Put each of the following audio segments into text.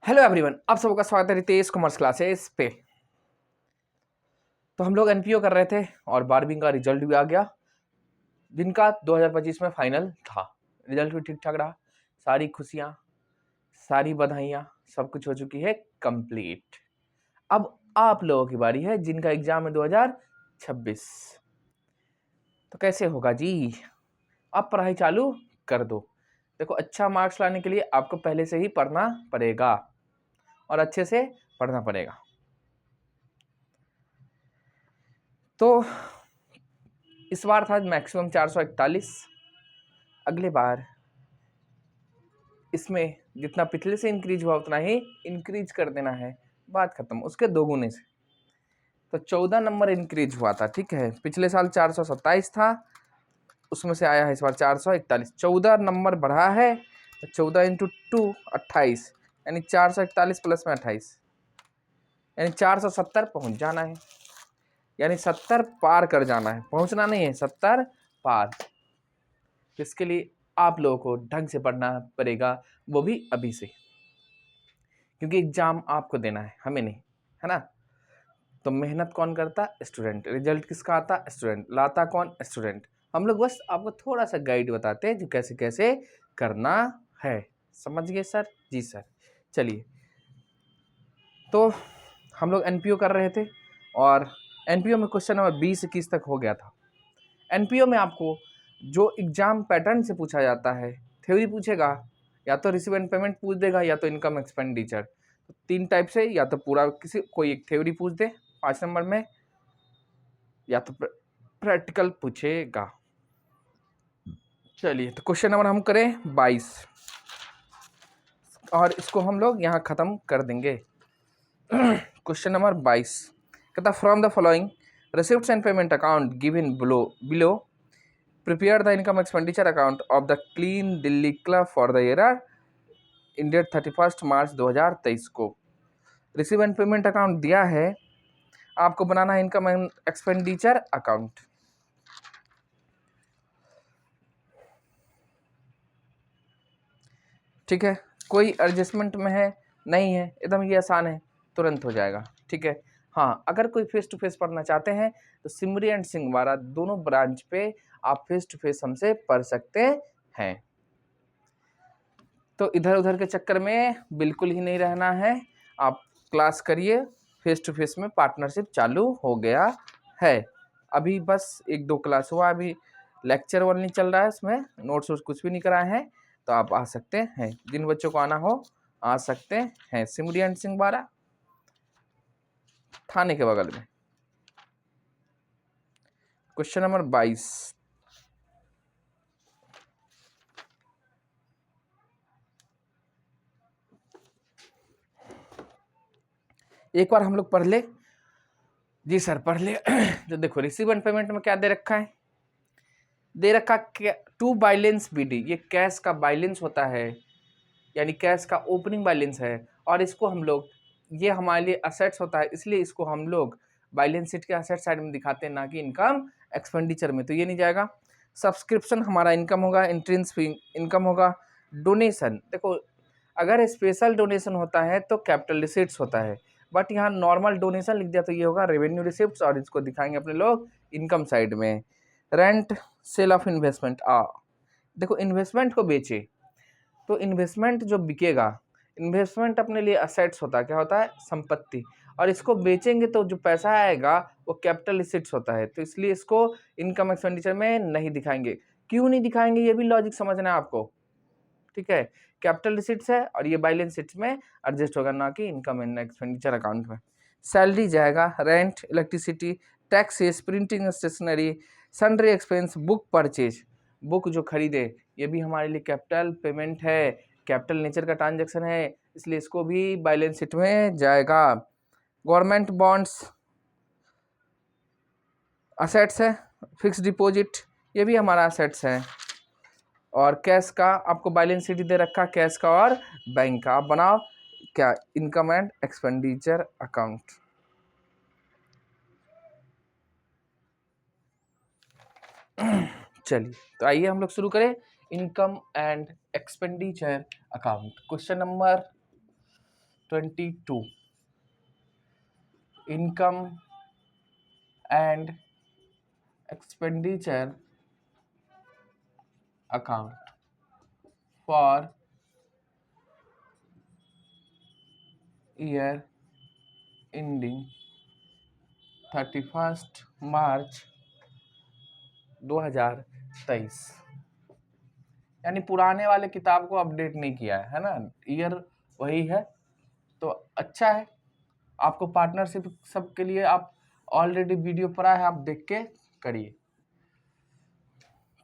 Hello everyone, आप सबका स्वागत है रितेश कॉमर्स क्लासेस पे। तो हम लोग एनपीओ कर रहे थे और 12वीं का रिजल्ट भी आ गया, जिनका 2025 में फाइनल था। रिजल्ट भी ठीक ठाक रहा, सारी खुशियाँ, सारी बधाइयाँ, सब कुछ हो चुकी है कंप्लीट। अब आप लोगों की बारी है जिनका एग्जाम है 2026। तो कैसे होगा जी? आप पढ़ाई चालू कर दो। देखो, अच्छा मार्क्स लाने के लिए आपको पहले से ही पढ़ना पड़ेगा और अच्छे से पढ़ना पड़ेगा। तो इस बार था मैक्सिमम 441, अगले बार इसमें जितना पिछले से इंक्रीज हुआ उतना ही इंक्रीज कर देना है, बात खत्म, उसके दोगुने से। तो 14 नंबर इंक्रीज हुआ था, ठीक है। पिछले साल 427 था, उसमें से आया है इस बार 441, 14 नंबर बढ़ा है। तो 14 इंटू 2 28, यानी 441 प्लस में 28, यानी 470 पहुंच जाना है, यानी 70 पार कर जाना है, पहुंचना नहीं है, 70 पार। इसके लिए आप लोगों को ढंग से पढ़ना पड़ेगा, वो भी अभी से, क्योंकि एग्जाम आपको देना है, हमें नहीं, है ना। तो मेहनत कौन करता? स्टूडेंट। रिजल्ट किसका आता? स्टूडेंट। लाता कौन? स्टूडेंट। हम लोग बस आपको थोड़ा सा गाइड बताते हैं जो कैसे कैसे करना है। समझ गए सर? जी सर। चलिए, तो हम लोग एनपीओ कर रहे थे और एनपीओ में क्वेश्चन नंबर 20-21 तक हो गया था। एनपीओ में आपको जो एग्जाम पैटर्न से पूछा जाता है, थ्योरी पूछेगा, या तो रिसीव एंड पेमेंट पूछ देगा, या तो इनकम एक्सपेंडिचर। तो 3 टाइप से, या तो पूरा कोई एक थ्योरी पूछ दे 5 नंबर में, या तो प्रैक्टिकल पूछेगा। चलिए, तो क्वेश्चन नंबर हम करें 22 और इसको हम लोग यहाँ खत्म कर देंगे। क्वेश्चन नंबर 22 कहता, from the following receipts and payment account given below prepare the income expenditure account of the clean Delhi club for the year in date 31st मार्च 2023 को। रिसीव एंड पेमेंट अकाउंट दिया है, आपको बनाना है income and expenditure account. ठीक है, कोई adjustment में है नहीं है, एकदम ये आसान है, तुरंत हो जाएगा। ठीक है। हाँ, अगर कोई फेस टू फेस पढ़ना चाहते हैं तो सिमरी एंड सिंहवाड़ा दोनों ब्रांच पे आप फेस टू फेस हमसे पढ़ सकते हैं। तो इधर उधर के चक्कर में बिल्कुल ही नहीं रहना है, आप क्लास करिए। फेस टू फेस में पार्टनरशिप चालू हो गया है। अभी बस 1-2 क्लास हुआ, अभी लेक्चर 1 नहीं चल रहा है, इसमें नोट्स वोट्स कुछ भी नहीं कराए हैं। तो आप आ सकते हैं, जिन बच्चों को आना हो आ सकते हैं। सिमरी एंड सिंहवाड़ा थाने के बगल में। क्वेश्चन नंबर 22, एक बार हम लोग पढ़ ले। जी सर, पढ़ ले। तो देखो, रिसीव एंड पेमेंट में क्या दे रखा है? दे रखा टू बैलेंस बीडी, ये कैश का बैलेंस होता है, यानी कैश का ओपनिंग बैलेंस है। और इसको हम लोग, ये हमारे लिए असेट्स होता है, इसलिए इसको हम लोग बैलेंस शीट के असेट साइड में दिखाते हैं, ना कि इनकम एक्सपेंडिचर में। तो ये नहीं जाएगा। सब्सक्रिप्शन हमारा इनकम होगा, एंट्रेंस फी इनकम होगा। डोनेशन, देखो अगर स्पेशल डोनेशन होता है तो कैपिटल रिसिप्ट्स होता है, बट यहाँ नॉर्मल डोनेशन लिख दिया तो ये होगा रेवेन्यू रिसिप्ट्स, और इसको दिखाएंगे अपने लोग इनकम साइड में। रेंट, सेल ऑफ इन्वेस्टमेंट, देखो इन्वेस्टमेंट को बेचे तो इन्वेस्टमेंट जो बिकेगा, इन्वेस्टमेंट अपने लिए असेट्स होता है, क्या होता है? संपत्ति। और इसको बेचेंगे तो जो पैसा आएगा वो कैपिटल रिसिप्ट्स होता है, तो इसलिए इसको इनकम एक्सपेंडिचर में नहीं दिखाएंगे। क्यों नहीं दिखाएंगे, ये भी लॉजिक समझना है आपको। ठीक है, कैपिटल रिसिप्ट्स है और ये बैलेंस शीट्स में एडजस्ट होगा, ना कि इनकम एंड एक्सपेंडिचर अकाउंट में। सैलरी जाएगा, rent, electricity, taxes, printing stationery, sundry expense, book purchase, book जो खरीदे, ये भी हमारे लिए कैपिटल पेमेंट है, कैपिटल नेचर का ट्रांजैक्शन है, इसलिए इसको भी बैलेंस शीट में जाएगा। गवर्नमेंट बॉन्ड्स असेट्स है, फिक्स डिपॉजिट ये भी हमारा असेट्स है। और कैश का आपको बैलेंस शीट दे रखा, कैश का और बैंक का। आप बनाओ क्या? Income and expenditure account. चलिए, तो आइए हम लोग शुरू करें income and expenditure account. Question number 22 income and expenditure account for year ending 31 March 2023। यानी पुराने वाले किताब को अपडेट नहीं किया है ना, ईयर वही है, तो अच्छा है। आपको पार्टनरशिप सब के लिए आप ऑलरेडी वीडियो पड़ा है, आप देख के करिए।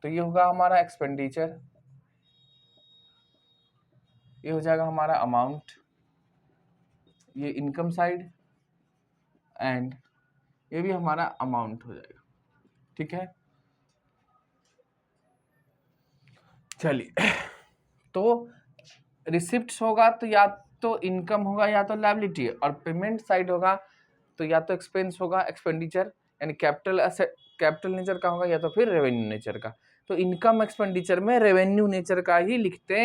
तो ये होगा हमारा एक्सपेंडिचर, ये हो जाएगा हमारा अमाउंट, ये इनकम साइड, एंड ये भी हमारा अमाउंट हो जाएगा। ठीक है, चलिए। तो रिसिप्ट्स होगा तो या तो इनकम होगा या तो लायबिलिटी, और पेमेंट साइड होगा तो या तो एक्सपेंस होगा, एक्सपेंडिचर, यानी कैपिटल नेचर का होगा या तो फिर रेवेन्यू नेचर का। तो इनकम एक्सपेंडिचर में रेवेन्यू नेचर का ही लिखते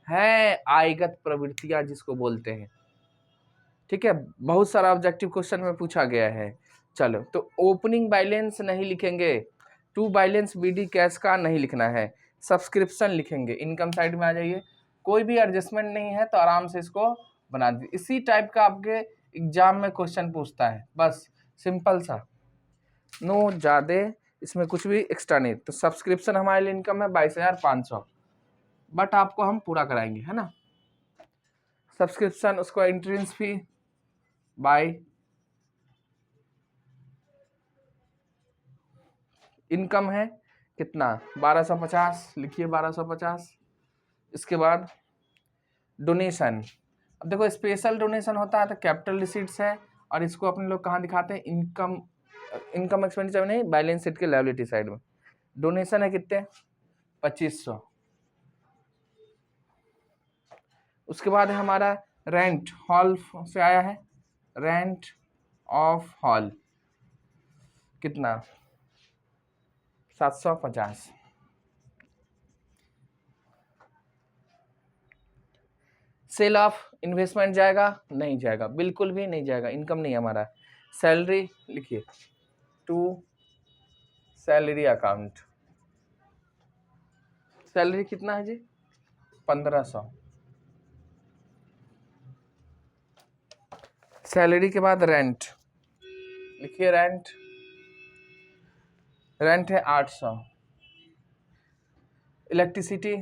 हैं, आयगत प्रवृत्तियां जिसको बोलते हैं। ठीक है, बहुत सारा ऑब्जेक्टिव क्वेश्चन में पूछा गया है। चलो, तो ओपनिंग बैलेंस नहीं लिखेंगे, टू बैलेंस बीडी कैश का नहीं लिखना है, सब्सक्रिप्शन लिखेंगे। इनकम साइड में आ जाइए, कोई भी एडजस्टमेंट नहीं है तो आराम से इसको बना दीजिए। इसी टाइप का आपके एग्जाम में क्वेश्चन पूछता है, बस सिंपल सा, नो ज़्यादा इसमें कुछ भी एक्स्ट्रा नहीं। तो सब्सक्रिप्शन हमारे लिए इनकम है 22,500, बट आपको हम पूरा कराएंगे, है ना। सब्सक्रिप्शन, उसको एंट्रेंस फी बाय इनकम है कितना 1250, लिखिए 1250। इसके बाद डोनेशन, अब देखो स्पेशल डोनेशन होता है तो कैपिटल रिसीट्स है, और इसको अपने लोग कहाँ दिखाते हैं, इनकम एक्सपेंडिचर में नहीं, बैलेंस शीट के लायबिलिटी साइड में। डोनेशन है कितने 2500। उसके बाद है हमारा रेंट, हॉल से आया है, रेंट ऑफ हॉल कितना 750। सेल ऑफ इन्वेस्टमेंट जाएगा, नहीं जाएगा, बिल्कुल भी नहीं जाएगा, इनकम नहीं हमारा। सैलरी लिखिए, टू सैलरी अकाउंट, सैलरी कितना है जी 1500। सैलरी के बाद रेंट लिखिए, रेंट है 800। Electricity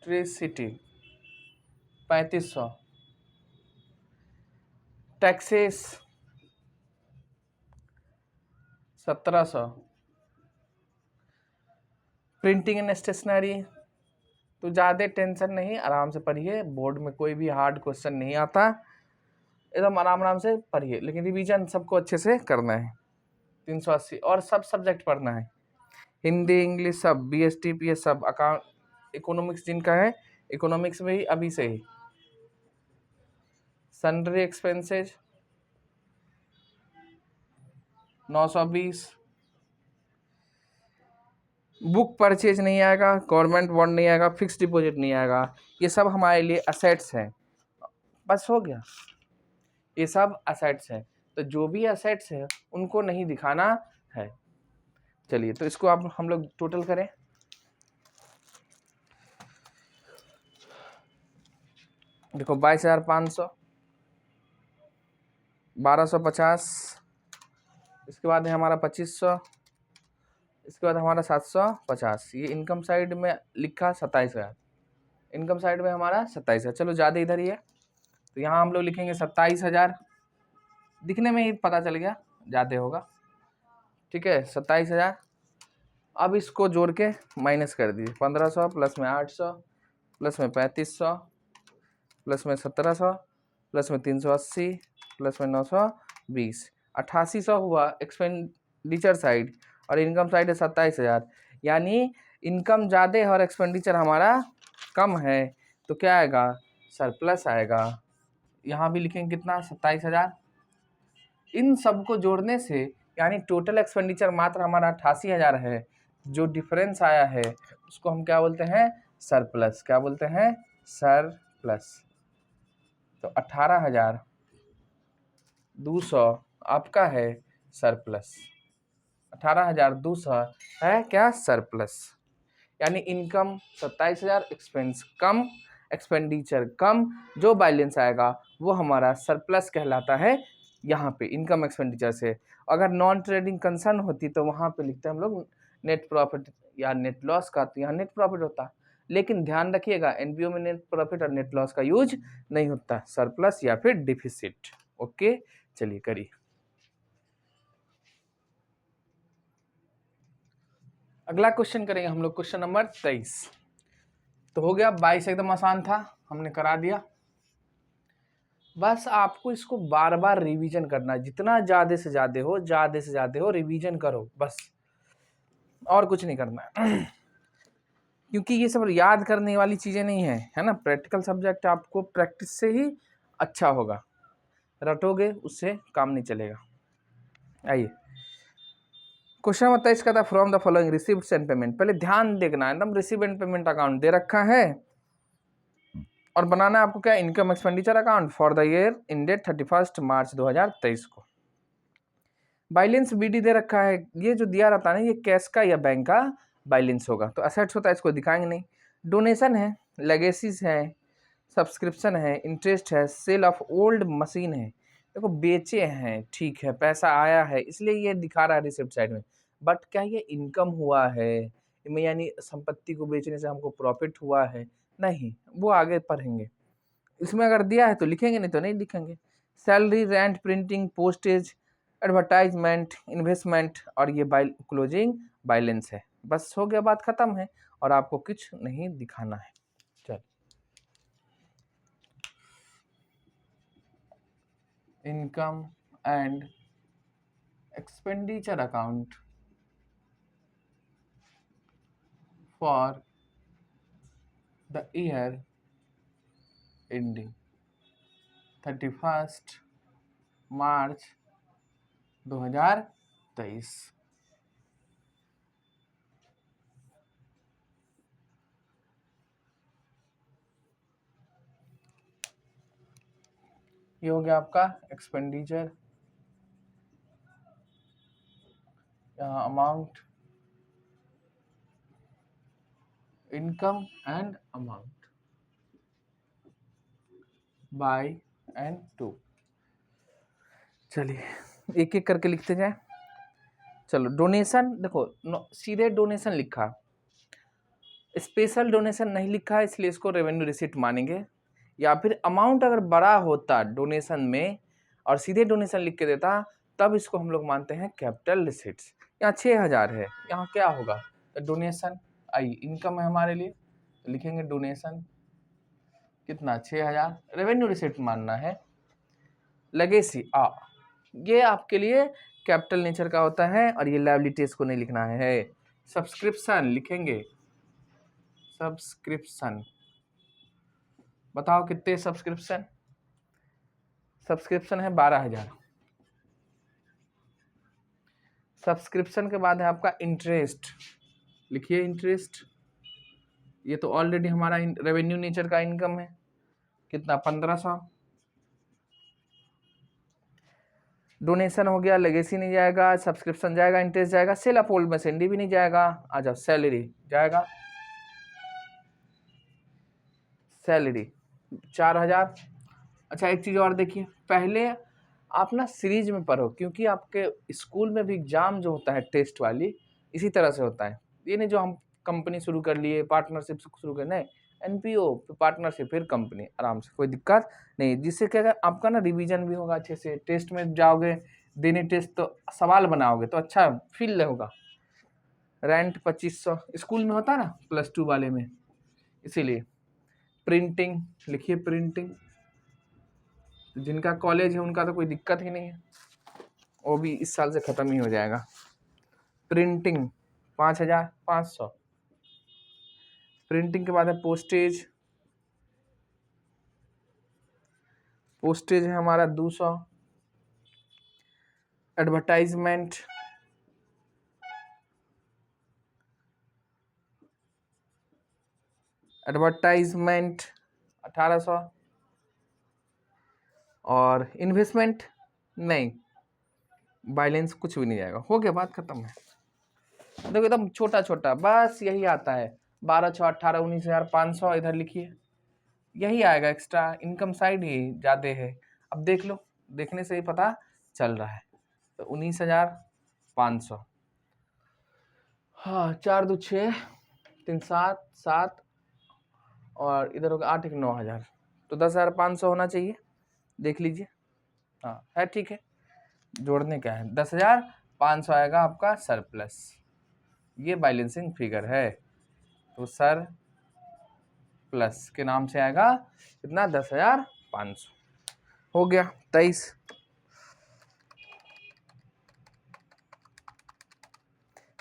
3500। Taxes 1700। Printing and stationery तो ज़्यादा टेंशन नहीं, आराम से पढ़िए, बोर्ड में कोई भी हार्ड क्वेश्चन नहीं आता, एकदम आराम से पढ़िए, लेकिन रिवीजन सबको अच्छे से करना है। 380, और सब सब्जेक्ट पढ़ना है, हिंदी इंग्लिश सब, BST PS सब, अकाउंट इकोनॉमिक्स जिनका है, इकोनॉमिक्स में ही अभी से ही। Sundry expenses 920। बुक परचेज नहीं आएगा, गवर्नमेंट बॉन्ड नहीं आएगा, फिक्स डिपॉजिट नहीं आएगा, ये सब हमारे लिए असेट्स हैं। बस हो गया, ये सब असेट्स हैं, तो जो भी असेट्स हैं उनको नहीं दिखाना है। चलिए, तो इसको आप हम लोग टोटल करें। देखो 22,500, 1250, इसके बाद है हमारा 2500, इसके बाद हमारा 750। ये इनकम साइड में लिखा 27,000, इनकम साइड में हमारा 27,000। चलो ज़्यादा इधर ही है, तो यहाँ हम लोग लिखेंगे 27,000, दिखने में ही पता चल गया ज़्यादा होगा। ठीक है, 27,000। अब इसको जोड़ के माइनस कर दीजिए, 1500 प्लस में 800 प्लस में 3500 प्लस में 1700 प्लस में 380 प्लस में 920, 8800 हुआ एक्सपेंडिचर साइड, और इनकम साइड है 27,000। यानी इनकम ज़्यादा है और एक्सपेंडिचर हमारा कम है, तो क्या आएगा, सरप्लस आएगा। यहाँ भी लिखेंगे कितना 27,000। इन सब को जोड़ने से यानी टोटल एक्सपेंडिचर मात्र हमारा 88,000 है, जो डिफरेंस आया है उसको हम क्या बोलते हैं, सरप्लस। क्या बोलते हैं, सरप्लस। तो 18,200 आपका है सरप्लस। 18,200 है क्या सरप्लस, यानी इनकम 27,000, एक्सपेंस कम, एक्सपेंडिचर कम, जो बैलेंस आएगा वो हमारा सरप्लस कहलाता है यहाँ पे इनकम एक्सपेंडिचर से। अगर नॉन ट्रेडिंग कंसर्न होती तो वहाँ पे लिखते हैं हम लोग नेट प्रॉफिट या नेट लॉस का, तो यहाँ नेट प्रॉफिट होता। लेकिन ध्यान रखिएगा एनपीओ में नेट प्रॉफिट और नेट लॉस का यूज नहीं होता, सरप्लस या फिर डिफिसिट। ओके, चलिए करिए। अगला क्वेश्चन करेंगे हम लोग, क्वेश्चन नंबर 23। तो हो गया 22 एकदम आसान था, हमने करा दिया। बस आपको इसको बार बार रिवीजन करना है, जितना ज्यादा से ज्यादा हो रिवीजन करो बस, और कुछ नहीं करना है। क्योंकि ये सब याद करने वाली चीजें नहीं है ना, प्रैक्टिकल सब्जेक्ट आपको प्रैक्टिस से ही अच्छा होगा, रटोगे उससे काम नहीं चलेगा। आइए क्वेश्चन नंबर 23 का था, from the following receives and payment. पहले ध्यान देखना एकदम, रिसीव एंड पेमेंट अकाउंट दे रखा है और बनाना है आपको क्या, income expenditure account for the year ended 31 March 2023 को। बैलेंस बीडी दे रखा है, ये जो दिया रहता है ना ये कैश का या बैंक का बैलेंस होगा, तो असेट्स होता है इसको दिखाएंगे नहीं। डोनेशन है, लेगेसीज है, सब्सक्रिप्शन है, इंटरेस्ट है, सेल ऑफ ओल्ड मशीन है, देखो बेचे हैं ठीक है, पैसा आया है इसलिए ये दिखा रहा है रिसिप्ट साइड में, बट क्या ये इनकम हुआ है, यानी संपत्ति को बेचने से हमको प्रॉफिट हुआ है, नहीं, वो आगे पढ़ेंगे। इसमें अगर दिया है तो लिखेंगे, नहीं तो नहीं लिखेंगे। Salary, rent, printing, postage, advertisement, investment और ये क्लोजिंग बैलेंस है। बस हो गया, बात खत्म है और आपको कुछ नहीं दिखाना है। चल, income and expenditure account for the year ending 31 March 2023। ये हो गया आपका एक्सपेंडिचर, यहाँ amount, income and amount by and to. चलिए एक एक करके लिखते जाए। चलो डोनेशन देखो, सीधे डोनेशन लिखा, स्पेशल डोनेशन नहीं लिखा है इसलिए इसको रेवेन्यू रिसीट मानेंगे, या फिर अमाउंट अगर बड़ा होता डोनेशन में और सीधे डोनेशन लिख के देता तब इसको हम लोग मानते हैं कैपिटल रिसीट्स। यहाँ 6,000 है, यहाँ क्या होगा, तो डोनेशन आई, इनकम है हमारे लिए तो लिखेंगे डोनेशन कितना 6,000, रेवेन्यू रिसीट मानना है। लेगेसी ये आपके लिए कैपिटल नेचर का होता है और ये लायबिलिटीज को नहीं लिखना है। सब्सक्रिप्शन लिखेंगे, सब्सक्रिप्शन बताओ कितने सब्सक्रिप्शन, सब्सक्रिप्शन है 12,000। सब्सक्रिप्शन के बाद है आपका इंटरेस्ट, लिखिए इंटरेस्ट, ये तो ऑलरेडी हमारा रेवेन्यू नेचर का इनकम है, कितना 1,500। डोनेशन हो गया, लेगेसी नहीं जाएगा, सब्सक्रिप्शन जाएगा, इंटरेस्ट जाएगा, सेल ऑफ ओल्ड मशीनरी भी नहीं जाएगा। आ जाओ सैलरी जाएगा, सैलरी 4,000। अच्छा एक चीज़ और देखिए, पहले आप ना सीरीज में पढ़ो, क्योंकि आपके स्कूल में भी एग्जाम जो होता है टेस्ट वाली इसी तरह से होता है, ये नहीं जो हम कंपनी शुरू कर लिए, पार्टनरशिप शुरू कर, नहीं, एनपीओ फिर पार्टनरशिप फिर कंपनी, आराम से कोई दिक्कत नहीं, जिससे क्या आपका ना रिवीजन भी होगा अच्छे से, टेस्ट में जाओगे देने टेस्ट तो सवाल बनाओगे तो अच्छा फील होगा। रेंट 2,500 स्कूल में होता है ना +2 वाले में, इसीलिए। प्रिंटिंग लिखिए, प्रिंटिंग जिनका कॉलेज है उनका तो कोई दिक्कत ही नहीं है, वो भी इस साल से ख़त्म ही हो जाएगा। प्रिंटिंग 5,500। प्रिंटिंग के बाद है पोस्टेज, पोस्टेज है हमारा 200। Advertisement, advertisement 1,800। और इन्वेस्टमेंट नहीं, बैलेंस कुछ भी नहीं जाएगा। हो गया, बात खत्म है। देखो एकदम छोटा छोटा बस यही आता है, 12 6 18 19,500 इधर लिखिए, यही आएगा। एक्स्ट्रा इनकम साइड ही ज़्यादा है। अब देख लो, देखने से ही पता चल रहा है। तो 19,500, हाँ 4 2 6 3 7 7 और इधर होगा 8 1 9,000, तो 10,500 होना चाहिए। देख लीजिए, हाँ है, ठीक है। जोड़ने का है, 10,500 आएगा आपका सरप्लस। ये बैलेंसिंग फिगर है, तो सर प्लस के नाम से आएगा कितना, 10,500। हो गया 23।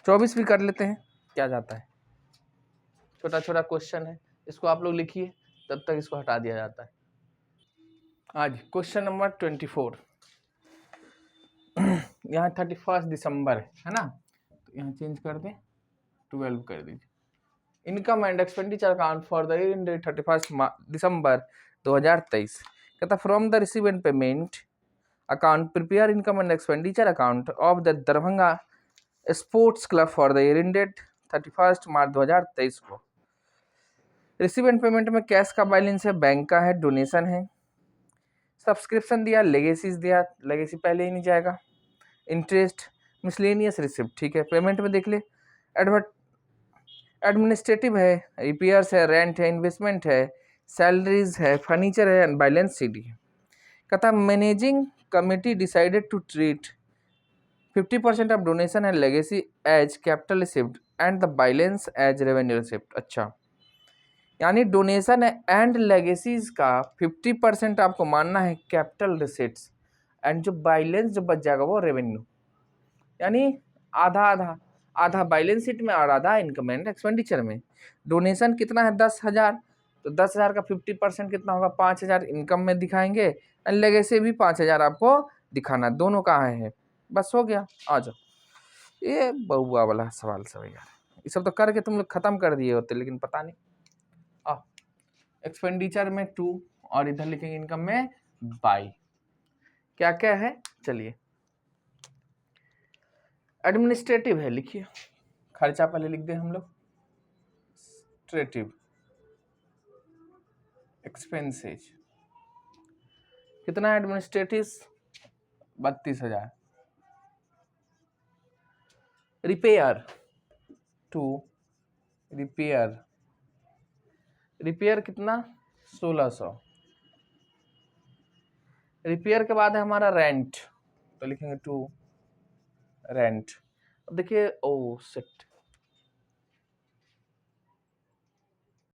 24 भी कर लेते हैं, क्या जाता है, छोटा छोटा क्वेश्चन है, इसको आप लोग लिखिए, तब तक इसको हटा दिया जाता है। आज क्वेश्चन नंबर 24, यहाँ 31 दिसंबर है ना, तो यहाँ चेंज कर दें, 12 कर दीजिए। Income and expenditure account for the year ended 31 दिसंबर 2023। कहता from the receive and payment account prepare income and expenditure account of the Darbhanga sports club for the year ended 31 March 2023 को। रिसीव एंड पेमेंट में cash का balance है, bank का है, donation है, subscription दिया, legacies दिया, लेगेसी पहले ही नहीं जाएगा, इंटरेस्ट, मिसलेनियस रिसिप्ट, ठीक है। पेमेंट में देख ले, एडमिनिस्ट्रेटिव है, रिपेयर्स है, रेंट है, इन्वेस्टमेंट है, सैलरीज है, फर्नीचर है, एंड बैलेंस सीडी है। कहता managing committee decided to treat 50% of donation and legacy as capital receipt and the balance as revenue receipt. अच्छा, यानी डोनेशन एंड लेगेसीज का 50% आपको मानना है कैपिटल रिसिप्ट्स, एंड जो बैलेंस जो बच जाएगा वो रेवेन्यू, यानी आधा आधा, आधा बैलेंस शीट में और आधा इनकम एंड एक्सपेंडिचर में। डोनेशन कितना है, 10,000, तो 10,000 का 50% कितना होगा, 5,000 इनकम में दिखाएंगे, एंड लेगेसी भी 5,000 आपको दिखाना, दोनों कहाँ है, बस हो गया। आ जाओ, ये बहुआ वाला सवाल सब यार, ये सब तो करके तुम लोग खत्म कर दिए होते, लेकिन पता नहीं। एक्सपेंडिचर में 2 और इधर लिखेंगे इनकम में बाई, क्या क्या है चलिए। एडमिनिस्ट्रेटिव है, लिखिए, खर्चा पहले लिख दें हम लोग, एडमिनिस्ट्रेटिव एक्सपेंसेज कितना है, एडमिनिस्ट्रेटिव 32,000। रिपेयर 2, रिपेयर कितना, 1,600। रिपेयर के बाद है हमारा रेंट, तो लिखेंगे 2 रेंट। अब देखिए, ओ शिट,